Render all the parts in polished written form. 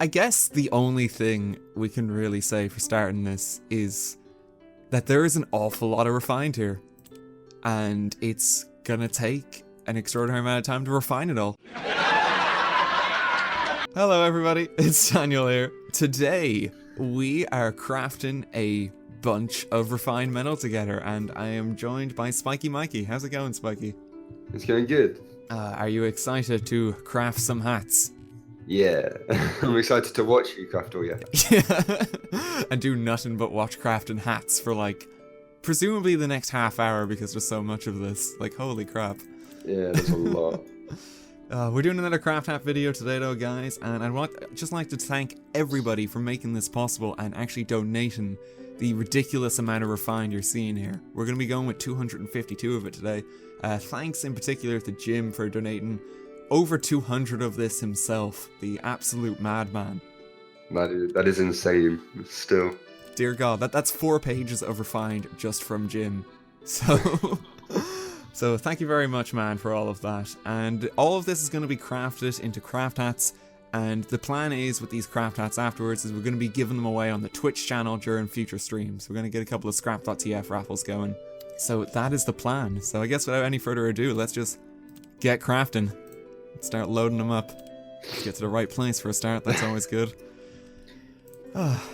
I guess the only thing we can really say for starting this is that there is an awful lot of refined here. And it's gonna take an extraordinary amount of time to refine it all. Hello everybody, it's Daniel here. Today, we are crafting a bunch of refined metal together, and I am joined by Spikey Mikey. How's it going, Spikey? It's going good. Are you excited to craft some hats? Yeah, I'm excited to watch you craft all your hats. Yeah, and do nothing but watch crafting hats for like, presumably the next half hour because there's so much of this. Like, holy crap. Yeah, there's a lot. We're doing another craft hat video today though, guys, and I'd just like to thank everybody for making this possible and actually donating the ridiculous amount of refined you're seeing here. We're going to be going with 252 of it today. Thanks in particular to Jim for donating over 200 of this himself, the absolute madman. That is insane, still. Dear God, that's 4 pages of refined just from Jim. So, so thank you very much, man, for all of that. And all of this is going to be crafted into craft hats. And the plan is with these craft hats afterwards is we're going to be giving them away on the Twitch channel during future streams. We're going to get a couple of scrap.tf raffles going. So that is the plan. So I guess without any further ado, let's just get crafting. Let's start loading them up. Let's get to the right place for a start. That's always good.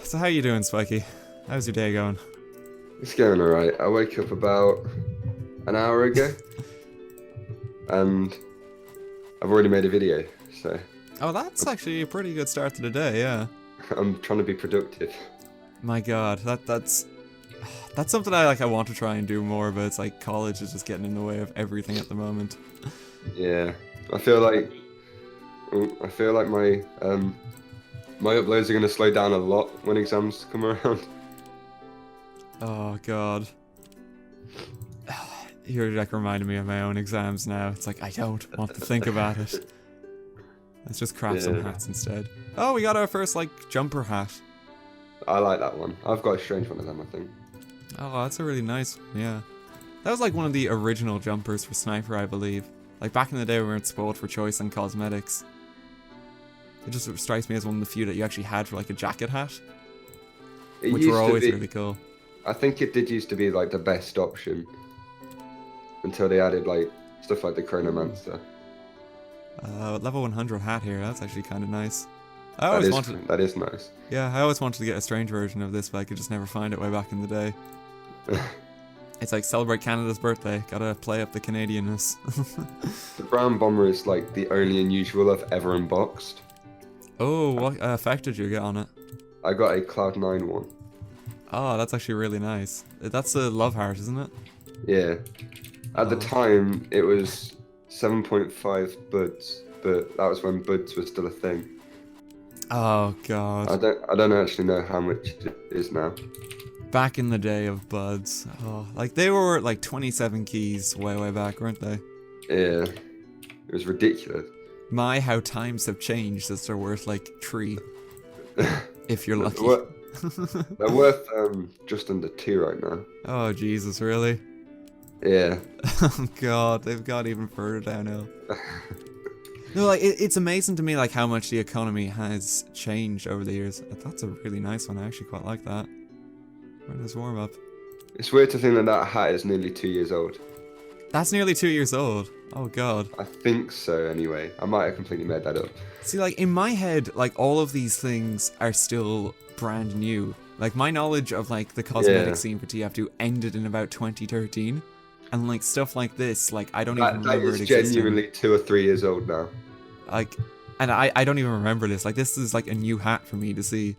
So how you doing, Spikey? How's your day going? It's going alright. I woke up about an hour ago. And I've already made a video, so... Oh, that's actually a pretty good start to the day, yeah. I'm trying to be productive. My God, that's something I want to try and do more, but it's like college is just getting in the way of everything at the moment. Yeah, I feel like my my uploads are going to slow down a lot when exams come around. Oh God, you're like reminding me of my own exams now. It's like I don't want to think about it. Let's just craft some hats instead. Oh, we got our first like jumper hat. I like that one. I've got a strange one of them, I think. Oh, that's a really nice one, yeah. That was like one of the original jumpers for Sniper, I believe. Like back in the day we weren't spoiled for choice and cosmetics. It just strikes me as one of the few that you actually had for like a jacket hat. Which were always really cool. I think it did used to be like the best option. Until they added like stuff like the Chronomancer. Level 100 hat here, that's actually kind of nice. That is nice. Yeah, I always wanted to get a strange version of this, but I could just never find it way back in the day. It's like celebrate Canada's birthday, gotta play up the Canadianness. The brown bomber is like the only unusual I've ever unboxed. Oh, what effect did you get on it? I got a Cloud9 one. Oh, that's actually really nice. That's a love heart, isn't it? Yeah. At the time, it was 7.5 buds, but that was when buds were still a thing. Oh God. I don't actually know how much it is now. Back in the day of buds. Oh, like they were like 27 keys way back, weren't they? Yeah. It was ridiculous. My, how times have changed as they're worth like 3. If you're lucky. They're worth just under 2 right now. Oh Jesus, really? Yeah. Oh God, they've got even further downhill. No, like it's amazing to me like how much the economy has changed over the years. That's a really nice one. I actually quite like that. Where's this warm up? It's weird to think that that hat is nearly 2 years old. That's nearly 2 years old. Oh God. I think so anyway. I might have completely made that up. See, like in my head, like all of these things are still brand new. Like my knowledge of like the cosmetic scene for TF2 ended in about 2013. And like stuff like this, like I don't even remember it existing. That is genuinely 2 or 3 years old now. Like, and I don't even remember this. Like this is like a new hat for me to see.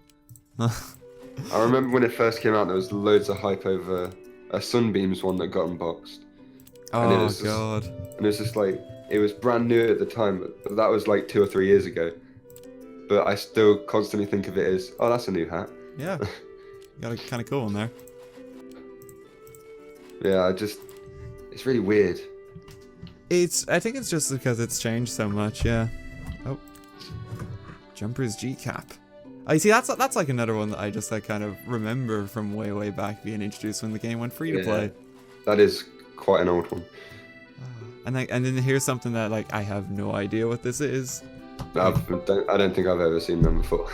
I remember when it first came out, there was loads of hype over a Sunbeams one that got unboxed. Oh God. And it was just like, it was brand new at the time, but that was like 2 or 3 years ago. But I still constantly think of it as, oh, that's a new hat. Yeah. You got a kind of cool one there. Yeah, it's really weird. I think it's just because it's changed so much, yeah. Oh. Jumper's G-cap. Oh, you see, that's like another one that I just like kind of remember from way back being introduced when the game went free to play. That is quite an old one. And then here's something that like I have no idea what this is. I don't think I've ever seen them before.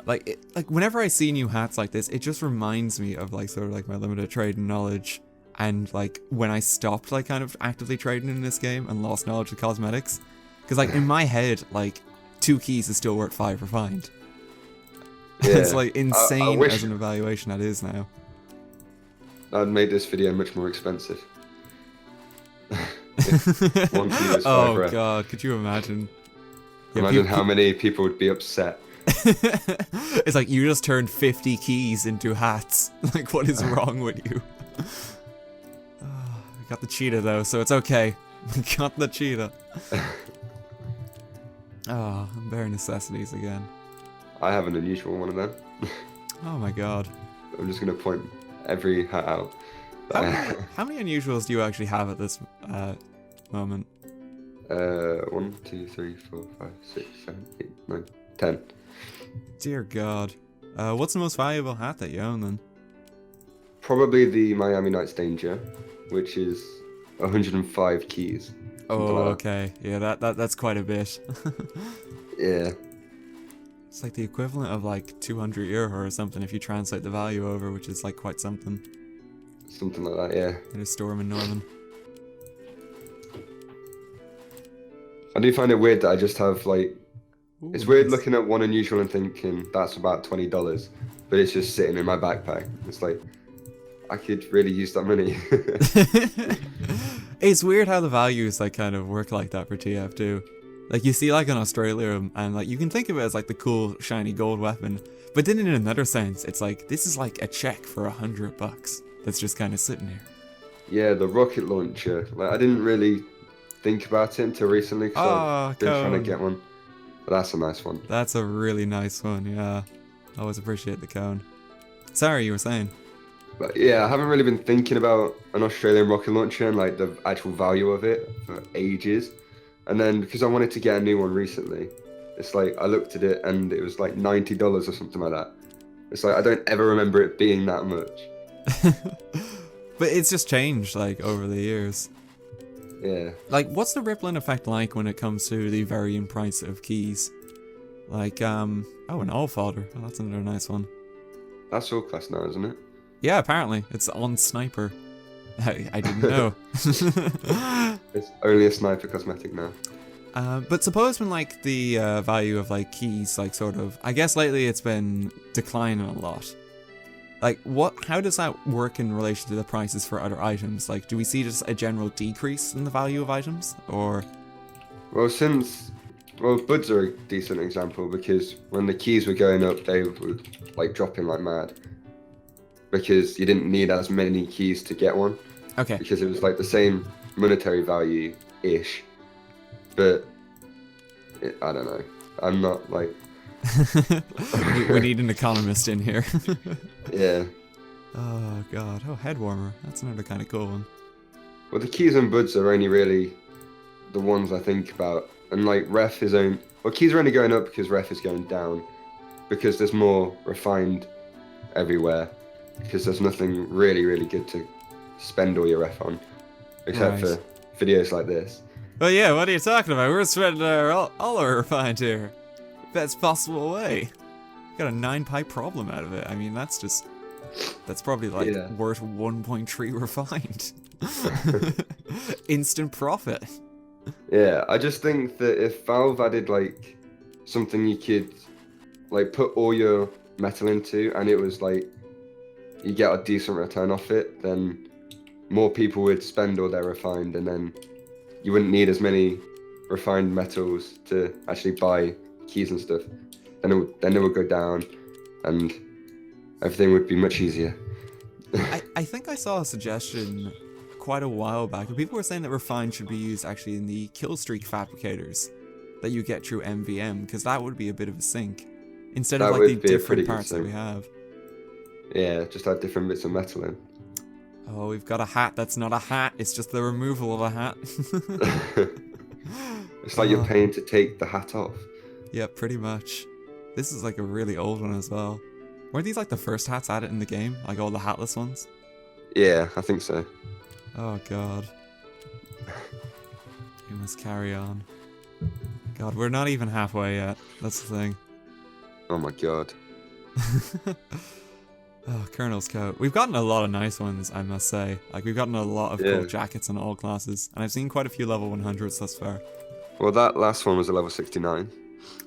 Like whenever I see new hats like this, it just reminds me of like sort of like my limited trading knowledge, and like when I stopped like kind of actively trading in this game and lost knowledge of cosmetics, because like in my head like 2 keys is still worth 5 refined. Yeah. It's like insane I wish as an evaluation that is now. I'd made this video much more expensive. If 1 key was 5 Oh ref. god, could you imagine? Yeah, Imagine how many people would be upset. It's like you just turned 50 keys into hats. Like, what is wrong with you? We got the cheetah though, so it's okay. We got the cheetah. Oh, bare necessities again. I have an unusual one of them. Oh my god. I'm just gonna point every hat out. How many unusuals do you actually have at this moment? 1, 2, 3, 4, 5, 6, 7, 8, 9, 10. Dear god. What's the most valuable hat that you own then? Probably the Miami Nights Danger, which is 105 keys. Oh, like that. okay. Yeah, that's quite a bit. Yeah. It's like the equivalent of like 200 euro or something if you translate the value over, which is like quite something. Something like that, yeah. In a storm in Northern. I do find it weird that I just have like... Ooh, It's weird nice. looking at one unusual and thinking that's about $20, but it's just sitting in my backpack. It's like, I could really use that money. It's weird how the values like kind of work like that for TF2. Like you see like in Australia and like you can think of it as like the cool shiny gold weapon, but then in another sense it's like this is like a check for $100 that's just kind of sitting here. Yeah, the rocket launcher. Like I didn't really think about it until recently because I've been trying to get one. But that's a nice one. That's a really nice one, yeah. I always appreciate the cone. Sorry, you were saying. But yeah, I haven't really been thinking about an Australian rocket launcher and like the actual value of it for ages. And then because I wanted to get a new one recently, it's like I looked at it and it was like $90 or something like that. It's like I don't ever remember it being that much. But it's just changed like over the years. Yeah. Like what's the rippling effect like when it comes to the varying price of keys? Like oh, an all folder. Oh, that's another nice one. That's all class now, isn't it? Yeah, apparently it's on Sniper. I didn't know. It's only a sniper cosmetic now. But suppose when like the value of like keys like sort of, I guess lately it's been declining a lot. Like how does that work in relation to the prices for other items? Like do we see just a general decrease in the value of items or? Well, buds are a decent example because when the keys were going up, they were like dropping like mad. Because you didn't need as many keys to get one. Okay. Because it was like the same monetary value-ish. But, I don't know. I'm not like... we need an economist in here. Yeah. Oh god. Oh, head warmer. That's another kind of cool one. Well, the keys and buds are only really the ones I think about. And like ref is only... Well, keys are only going up because ref is going down. Because there's more refined everywhere. Because there's nothing really, really good to spend all your ref on. Except for videos like this. Well, yeah, what are you talking about? We're spending all our refined here. Best possible way. Got a 9 pipe problem out of it. I mean, that's probably like worth 1.3 refined. Instant profit. Yeah, I just think that if Valve added like something you could like put all your metal into and it was like you get a decent return off it, then more people would spend all their refined and then you wouldn't need as many refined metals to actually buy keys and stuff. Then it would go down and everything would be much easier. I think I saw a suggestion quite a while back where people were saying that refined should be used actually in the kill streak fabricators that you get through MVM, because that would be a bit of a sink instead of like the different parts that we have. Yeah, just add different bits of metal in. Oh, we've got a hat that's not a hat, it's just the removal of a hat. It's like you're paying to take the hat off. Yeah, pretty much. This is like a really old one as well. Weren't these like the first hats added in the game? Like all the hatless ones? Yeah, I think so. Oh god. We must carry on. God, we're not even halfway yet. That's the thing. Oh my god. Oh, Colonel's coat. We've gotten a lot of nice ones, I must say. Like, we've gotten a lot of cool jackets in all classes. And I've seen quite a few level 100s thus far. Well, that last one was a level 69.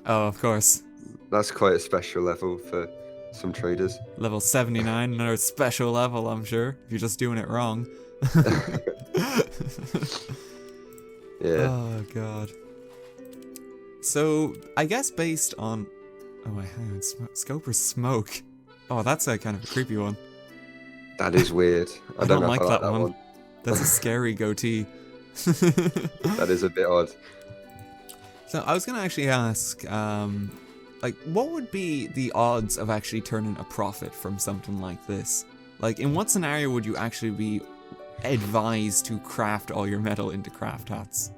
Oh, of course. That's quite a special level for some traders. Level 79, another special level, I'm sure. If you're just doing it wrong. Yeah. Oh, God. So, I guess based on... Oh, wait, hang on. Scope or smoke? Oh, that's a kind of a creepy one. That is weird. I don't know like if I like that that one. That's a scary goatee. That is a bit odd. So I was going to actually ask, like, what would be the odds of actually turning a profit from something like this? Like, in what scenario would you actually be advised to craft all your metal into craft hats?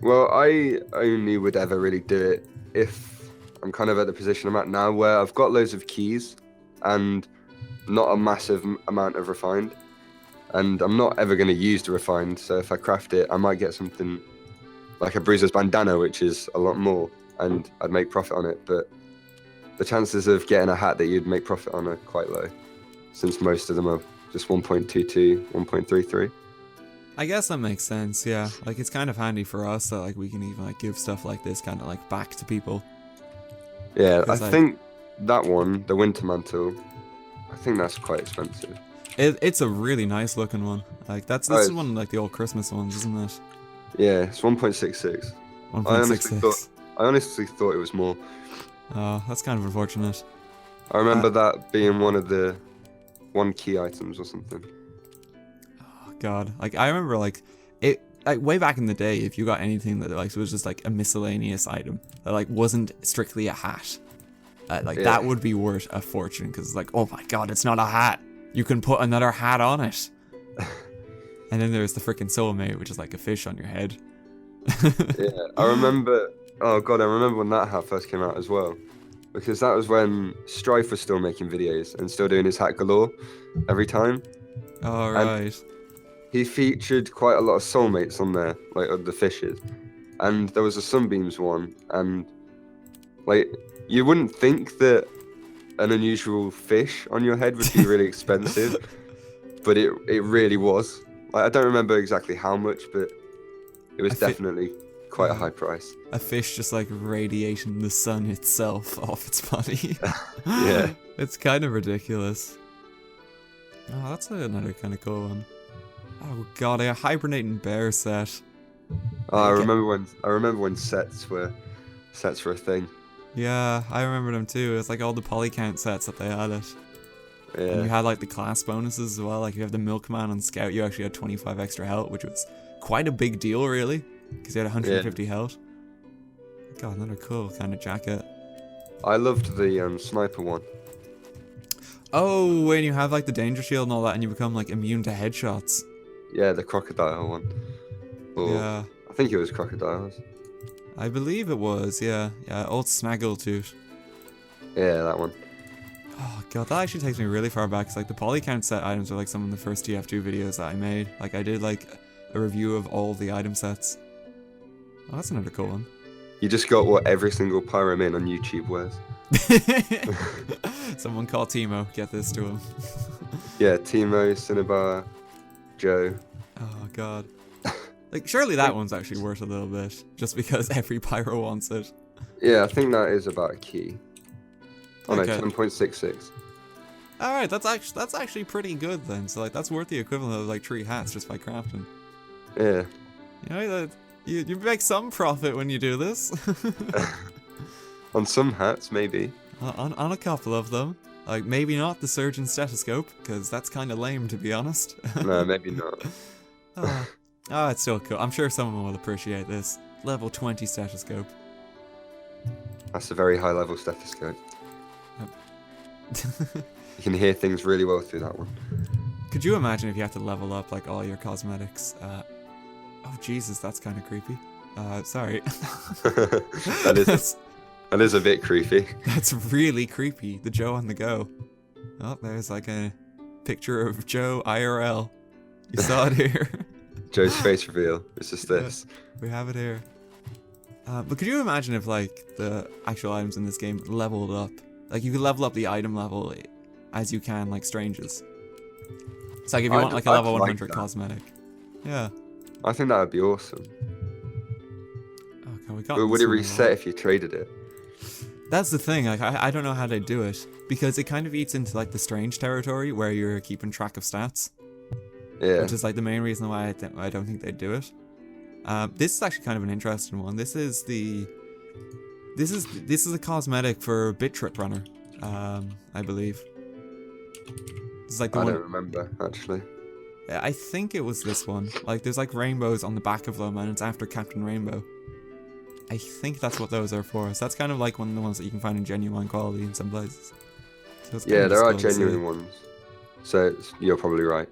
Well, I only would ever really do it if I'm kind of at the position I'm at now where I've got loads of keys and not a massive amount of refined. And I'm not ever going to use the refined, so if I craft it, I might get something like a bruiser's bandana, which is a lot more, and I'd make profit on it. But the chances of getting a hat that you'd make profit on are quite low, since most of them are just 1.22, 1.33. I guess that makes sense, yeah. Like, it's kind of handy for us that, like, we can even, like, give stuff like this kind of, like, back to people. Yeah, I think that one, the winter mantle, I think that's quite expensive. It's a really nice looking one. Like, this is one of, like, the old Christmas ones, isn't it? Yeah, it's 1.66. 1.66. I honestly thought it was more. Oh, that's kind of unfortunate. I remember that being one of the key items or something. Oh god, like I remember like it like way back in the day, if you got anything that like was just like a miscellaneous item that like wasn't strictly a hat, that would be worth a fortune because it's like, oh my god, it's not a hat. You can put another hat on it. And then there's the freaking soulmate, which is like a fish on your head. Yeah, I remember. Oh god, I remember when that hat first came out as well, because that was when Strife was still making videos and still doing his hat galore every time. Oh right. And he featured quite a lot of soulmates on there, like of the fishes, and there was a sunbeams one, and like you wouldn't think that an unusual fish on your head would be really expensive, but it really was. Like, I don't remember exactly how much, but it was definitely quite a high price. A fish just like radiating the sun itself off its body. Yeah. It's kind of ridiculous. Oh, that's another kind of cool one. Oh god, a hibernating bear set. Oh, I remember when sets were a thing. Yeah, I remember them too. It's like all the polycount sets that they had it. Yeah. And you had like the class bonuses as well. Like you have the milkman on scout, you actually had 25 extra health, which was quite a big deal really, because you had 150 health. God, another cool kind of jacket. I loved the sniper one. Oh, when you have like the danger shield and all that, and you become like immune to headshots. Yeah, the crocodile one. Or, yeah. I think it was crocodiles. I believe it was, yeah. Yeah, old Snaggletooth. Yeah, that one. Oh god, that actually takes me really far back, because like the polycount set items are like some of the first TF2 videos that I made. Like I did like a review of all the item sets. Oh, that's another cool one. You just got what every single pyroman on YouTube wears. Someone call Timo, get this to him. Yeah, Timo, Cinnabar, Joe. Oh god. Like surely that one's actually worth a little bit, just because every pyro wants it. Yeah, I think that is about a key. Oh Okay. no, 10.66. Alright, that's actually pretty good then. So like that's worth the equivalent of like 3 hats just by crafting. Yeah. You know, you make some profit when you do this. On some hats, maybe. On a couple of them. Like, maybe not the surgeon's stethoscope, because that's kind of lame, to be honest. No, maybe not. Oh, it's still cool. I'm sure someone will appreciate this. Level 20 stethoscope. That's a very high level stethoscope. Yep. You can hear things really well through that one. Could you imagine if you had to level up, like, all your cosmetics? Oh, Jesus, that's kind of creepy. Sorry. That is a bit creepy. That's really creepy. The Joe on the go. Oh, there's like a picture of Joe IRL. You saw it here. Joe's face reveal. It's just this. We have it here. But could you imagine if like the actual items in this game leveled up? Like you could level up the item level as you can like Strange's. It's like if you want like a level 100 cosmetic. Yeah. I think that would be awesome. Okay, we got. But would it reset if you traded it? That's the thing. Like I don't know how they do it because it kind of eats into like the Strange territory where you're keeping track of stats. Yeah. Which is like the main reason why I don't think they do it. This is actually kind of an interesting one. This is a cosmetic for Bit Trip Runner, I believe. It's like the one. I don't remember actually. I think it was this one. Like there's like rainbows on the back of them, and it's after Captain Rainbow. I think that's what those are for. So that's kind of like one of the ones that you can find in genuine quality in some places. So it's yeah, there are genuine ones. So you're probably right.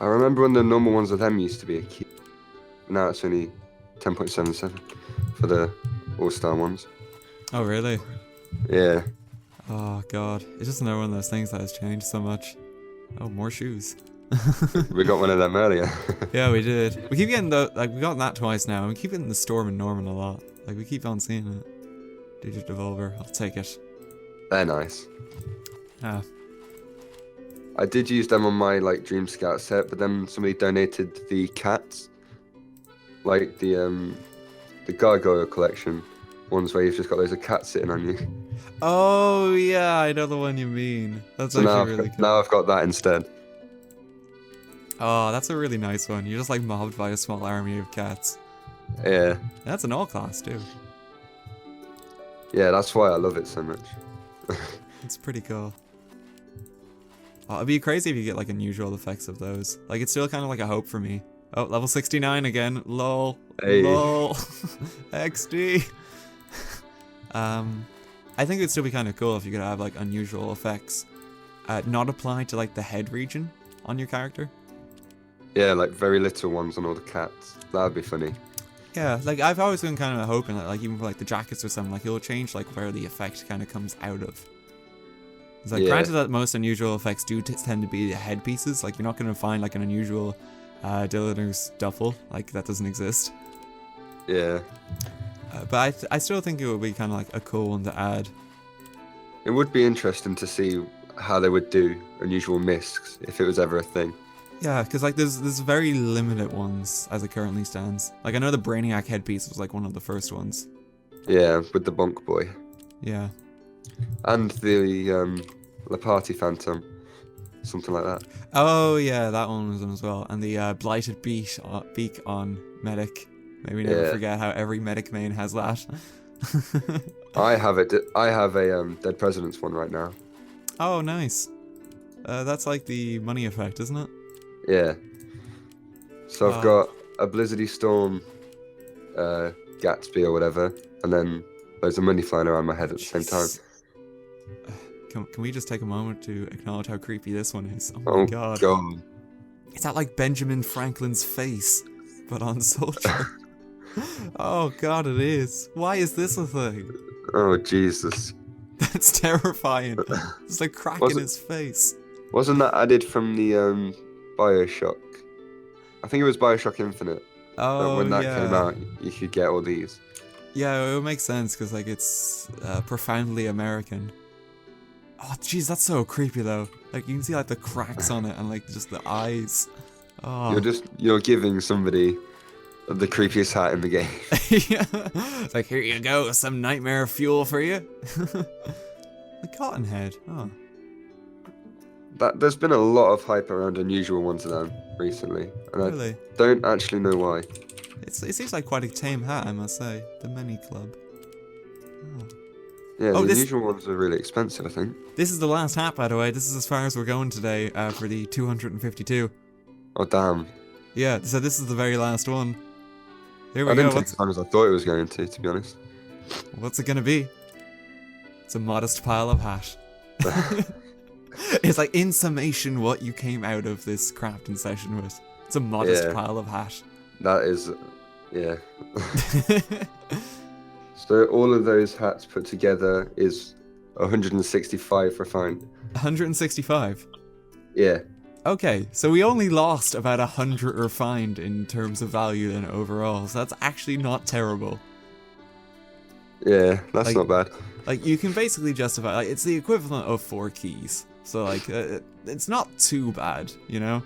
I remember when the normal ones of them used to be a key. Now it's only 10.77 for the all-star ones. Oh, really? Yeah. Oh, God. It's just another one of those things that has changed so much. Oh, more shoes. We got one of them earlier. Yeah, we did. We keep getting we got that twice now, and we keep getting the Storm and Norman a lot. Like, we keep on seeing it. Digit Devolver. I'll take it. They're nice. Ah. I did use them on my like Dream Scout set, but then somebody donated the cats, like the Gargoyle collection ones where you've just got loads of cats sitting on you. Oh yeah, I know the one you mean. That's So actually really cool. now I've got that instead. Oh, that's a really nice one. You're just like mobbed by a small army of cats. Yeah. That's an all class too. Yeah, that's why I love it so much. It's pretty cool. Oh, it'd be crazy if you get like unusual effects of those. Like it's still kind of like a hope for me. Oh, level 69 again. Lol. Hey. Lol. XD. I think it'd still be kind of cool if you could have like unusual effects not applied to like the head region on your character. Yeah, like very little ones on all the cats. That'd be funny. Yeah, like I've always been kind of hoping that like even for like the jackets or something, like it'll change like where the effect kind of comes out of. It's like granted that most unusual effects do tend to be the headpieces. Like you're not going to find like an unusual Dylan's duffel. Like that doesn't exist. Yeah. But I still think it would be kind of like a cool one to add. It would be interesting to see how they would do unusual miscs if it was ever a thing. Yeah, because like there's very limited ones as it currently stands. Like I know the Brainiac headpiece was like one of the first ones. Yeah, with the Bonk Boy. Yeah. And the Party Phantom, something like that. Oh yeah, that one was on as well. And the Blighted Beak on Medic. Maybe never forget how every Medic main has that. I have a Dead Presidents one right now. Oh, nice. That's like the money effect, isn't it? Yeah. So I've got a Blizzardy Storm, Gatsby or whatever, and then there's a money flying around my head at the same time. Can we just take a moment to acknowledge how creepy this one is? Oh my god. Is that like Benjamin Franklin's face, but on Soldier? Oh god, it is. Why is this a thing? Oh Jesus. That's terrifying. It's like cracking his face. Wasn't that added from the Bioshock? I think it was Bioshock Infinite. Oh, when that came out, you could get all these. Yeah, it would make sense because like it's profoundly American. Oh jeez, that's so creepy though. Like you can see like the cracks on it and like just the eyes. Oh. You're giving somebody the creepiest hat in the game. Yeah. It's like, here you go, some nightmare fuel for you. The Cottonhead. Oh. There's been a lot of hype around unusual ones of them recently, and really? I don't actually know why. It seems like quite a tame hat, I must say. The Mini Club. Oh. Yeah, the unusual ones are really expensive, I think. This is the last hat, by the way. This is as far as we're going today for the 252. Oh, damn. Yeah, so this is the very last one. Here we go. I didn't take as as long as I thought it was going to be honest. What's it going to be? It's a modest pile of hash. It's like, in summation, what you came out of this crafting session with. It's a modest pile of hash. That is, yeah. So all of those hats put together is 165 refined. 165? Yeah. Okay, so we only lost about 100 refined in terms of value then overall, so that's actually not terrible. Yeah, that's not bad. Like, you can basically justify, like, it's the equivalent of 4 keys, so like, it's not too bad, you know?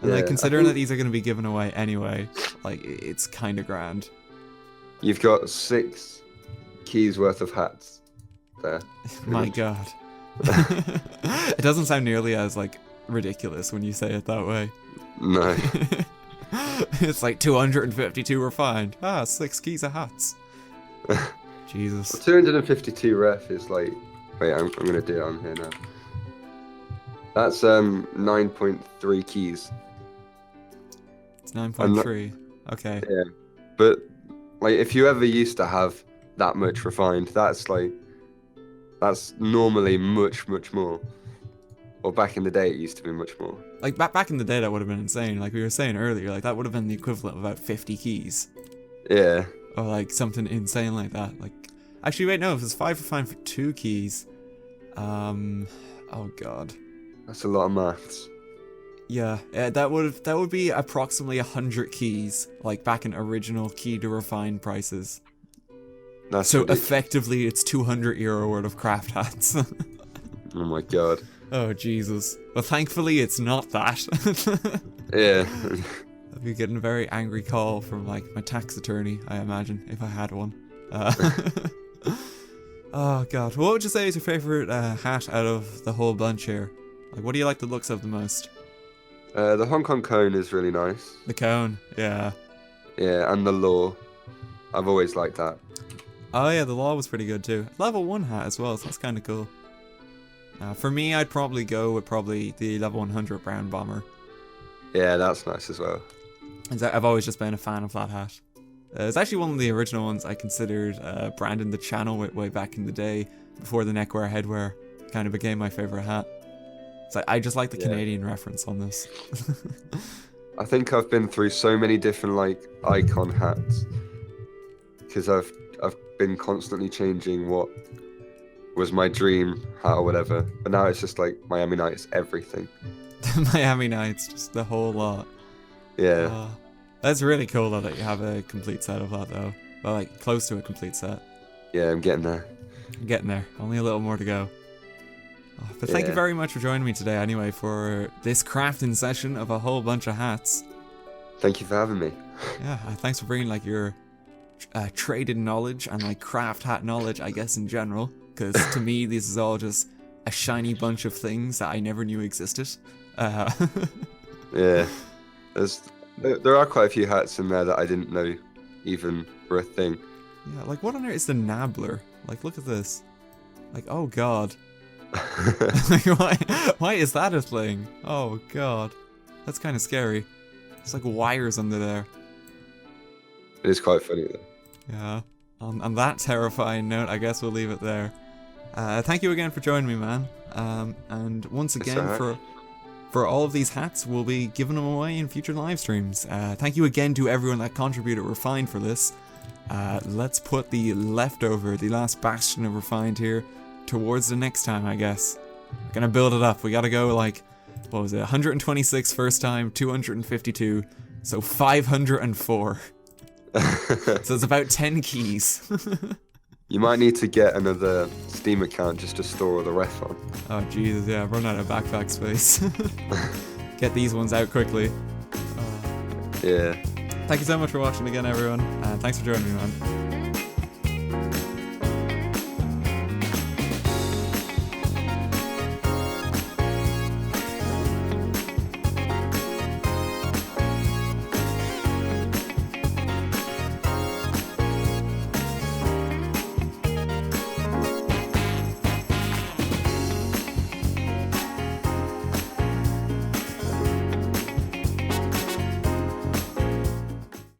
And like, considering that these are going to be given away anyway, like, it's kind of grand. You've got 6 keys worth of hats there. My god. It doesn't sound nearly as, like, ridiculous when you say it that way. No. It's like 252 refined. 6 keys of hats. Jesus. 252 ref is like... Wait, I'm going to do it on here now. That's 9.3 keys. It's 9.3. Okay. Yeah. But, like, if you ever used to have that much refined, that's normally much, much more. Or back in the day, it used to be much more. Like, back in the day, that would have been insane. Like we were saying earlier, like, that would have been the equivalent of about 50 keys. Yeah. Or, like, something insane like that. Like, actually, wait, no, if it's 5 refined for 2 keys, oh god. That's a lot of maths. Yeah, that would be approximately 100 keys, like, back in original key to refine prices. That's so ridiculous. Effectively, it's €200 worth of craft hats. Oh my god. Oh, Jesus. Well, thankfully, it's not that. Yeah. I'd be getting a very angry call from, like, my tax attorney, I imagine, if I had one. Oh, God. What would you say is your favourite hat out of the whole bunch here? Like, what do you like the looks of the most? The Hong Kong cone is really nice. The cone, yeah. Yeah, and the law. I've always liked that. Oh, yeah, the law was pretty good, too. Level 1 hat as well, so that's kind of cool. For me, I'd probably go with the level 100 brown bomber. Yeah, that's nice as well. I've always just been a fan of that hat. It's actually one of the original ones I considered branding the channel with way back in the day, before the neckwear headwear kind of became my favourite hat. So I just like the Canadian reference on this. I think I've been through so many different, like, icon hats, because I've been constantly changing what was my dream hat or whatever, but now it's just like Miami Nights everything. Miami Nights, just the whole lot. Yeah. That's really cool though that you have a complete set of that though. Well, like, close to a complete set. Yeah, I'm getting there. I'm getting there. Only a little more to go. But thank you very much for joining me today anyway for this crafting session of a whole bunch of hats. Thank you for having me. Yeah, thanks for bringing, like, your traded knowledge and, like, craft hat knowledge, I guess, in general. Because to me, this is all just a shiny bunch of things that I never knew existed. Yeah. There are quite a few hats in there that I didn't know even were a thing. Yeah, like, what on earth is the Nabbler? Like, look at this. Like, oh god. Like, why is that a thing? Oh god. That's kind of scary. It's like wires under there. It is quite funny though. Yeah. On that terrifying note, I guess we'll leave it there. Thank you again for joining me, man. And once again, for all of these hats, we'll be giving them away in future live streams. Thank you again to everyone that contributed refined for this. Let's put the leftover, the last bastion of refined here, towards the next time, I guess. We're gonna build it up. We gotta go, like, what was it, 126 first time, 252, so 504. So it's about 10 keys. You might need to get another Steam account just to store all the ref on. Oh Jesus, yeah, run out of backpack space. Get these ones out quickly. Yeah. Thank you so much for watching again, everyone, and thanks for joining me, man.